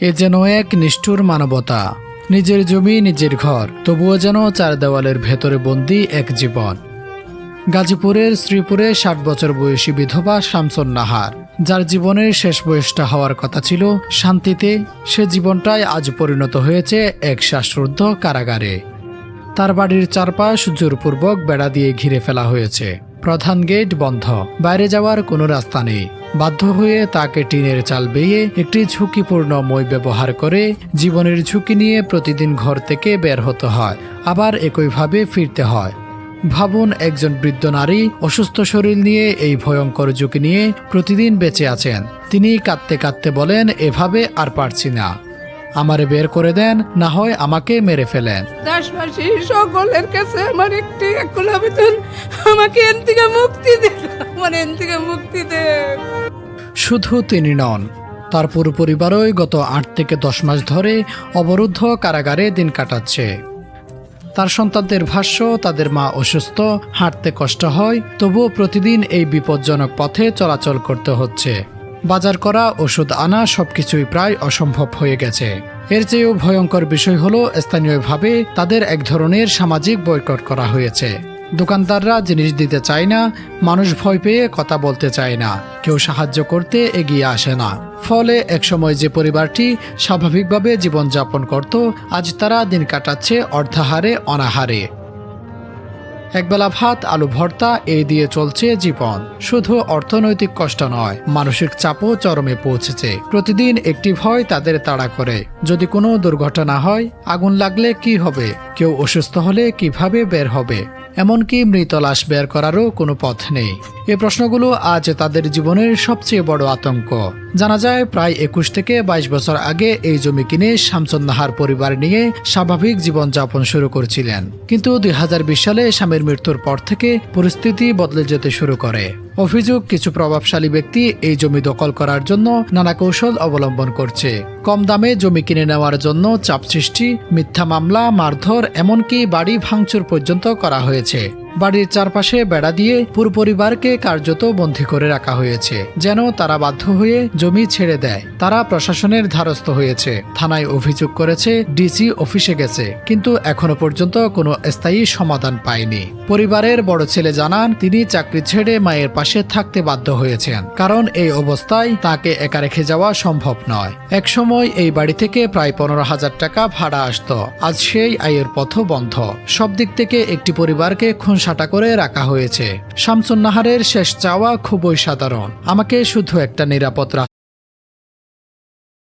এ যেন এক নিষ্ঠুর মানবতা। নিজের জমি নিজের ঘর, তবুও যেন চার দেওয়ালের ভেতরে বন্দী এক জীবন। গাজীপুরের শ্রীপুরে ৬০ বছর বয়সী বিধবা শামসুন নাহার, যার জীবনের শেষ বয়সটা হওয়ার কথা ছিল শান্তিতে, সে জীবনটাই আজ পরিণত হয়েছে এক শ্বাসরুদ্ধ কারাগারে। তার বাড়ির চারপাশ জোরপূর্বক বেড়া দিয়ে ঘিরে ফেলা হয়েছে। প্রধান গেট বন্ধ, বাইরে যাওয়ার কোনো রাস্তা নেই। বাধ্য হয়ে তাকে টিনের চাল বেয়ে একটি ঝুঁকিপূর্ণ মই ব্যবহার করে জীবনের ঝুঁকি নিয়ে প্রতিদিন ঘর থেকে বের হতে হয়, আবার একইভাবে ফিরতে হয়। ভাবুন, একজন বৃদ্ধ নারী অসুস্থ শরীর নিয়ে এই ভয়ঙ্কর ঝুঁকি নিয়ে প্রতিদিন বেঁচে আছেন। তিনি কাঁদতে কাঁদতে বলেন, এভাবে আর পারছি না, আমারে বের করে দেন, না হয় আমাকে মেরে ফেলেন। দেশবাসী সকলের কাছে আমার একটি আকুল আবেদন, আমাকে এন থেকে মুক্তি দেন, আমার এন থেকে মুক্তি দেন। শুধু তিনি নন, তার পুরো পরিবারই গত ৮ থেকে ১০ মাস ধরে অবরুদ্ধ কারাগারে দিন কাটাচ্ছে। তার সন্তানদের ভাষ্য, তাদের মা অসুস্থ, হাঁটতে কষ্ট হয়, তবুও প্রতিদিন এই বিপজ্জনক পথে চলাচল করতে হচ্ছে। বাজার করা, ওষুধ আনা সবকিছুই প্রায় অসম্ভব হয়ে গেছে। এর চেয়েও ভয়ঙ্কর বিষয় হলো, স্থানীয়ভাবে তাদের এক ধরনের সামাজিক বয়কট করা হয়েছে। দোকানদাররা জিনিস দিতে চায় না, মানুষ ভয় পেয়ে কথা বলতে চায় না, কেউ সাহায্য করতে এগিয়ে আসে না। ফলে একসময় যে পরিবারটি স্বাভাবিকভাবে জীবনযাপন করত, আজ তারা দিন কাটাচ্ছে অর্ধাহারে, অনাহারে। একবেলা ভাত, আলু ভর্তা, এই দিয়ে চলছে জীবন। শুধু অর্থনৈতিক কষ্ট নয়, মানসিক চাপও চরমে পৌঁছেছে। প্রতিদিন একটি ভয় তাদের তাড়া করে, যদি কোনো দুর্ঘটনা হয়, আগুন লাগলে কি হবে, কেউ অসুস্থ হলে কিভাবে বের হবে, এমনকি মৃত লাশ বের করারও কোনো পথ নেই। এই প্রশ্নগুলো আজ তাদের জীবনের সবচেয়ে বড় আতঙ্ক। জানা যায়, প্রায় ২১ থেকে ২২ বছর আগে এই জমি কিনে শামসুন নাহার পরিবার নিয়ে স্বাভাবিক জীবনযাপন শুরু করেছিলেন। কিন্তু ২০২০ সালে স্বামীর মৃত্যুর পর থেকে পরিস্থিতি বদলে যেতে শুরু করে। অভিযোগ, কিছু প্রভাবশালী ব্যক্তি এই জমি দখল করার জন্য নানা কৌশল অবলম্বন করছে। কম দামে জমি কিনে নেওয়ার জন্য চাপ সৃষ্টি, মিথ্যা মামলা, মারধর, এমনকি বাড়ি ভাঙচুর পর্যন্ত করা হয়েছে। বাড়ির চারপাশে বেড়া দিয়ে পুরো পরিবারকে কার্যত বন্দী করে রাখা হয়েছে, যেন তারা বাধ্য হয়ে জমি ছেড়ে দেয়। তারা প্রশাসনের দ্বারস্থ হয়েছে, থানায় অভিযোগ করেছে, ডিসি অফিসে গেছে, কিন্তু এখনো পর্যন্ত কোনো স্থায়ী সমাধান পায়নি। পরিবারের বড় ছেলে জানান, তিনি চাকরি ছেড়ে মায়ের পাশে থাকতে বাধ্য হয়েছেন, কারণ এই অবস্থায় তাকে একা রেখে যাওয়া সম্ভব নয়। একসময় এই বাড়ি থেকে প্রায় ১৫,০০০ টাকা ভাড়া আসতো, আজ সেই আয়ের পথ বন্ধ। সব দিক থেকে একটি পরিবারকে খুনসাটা করে রাখা হয়েছে। শামসুন নাহারের শেষ চাওয়া খুবই সাধারণ, আমাকে শুধু একটা নিরাপদ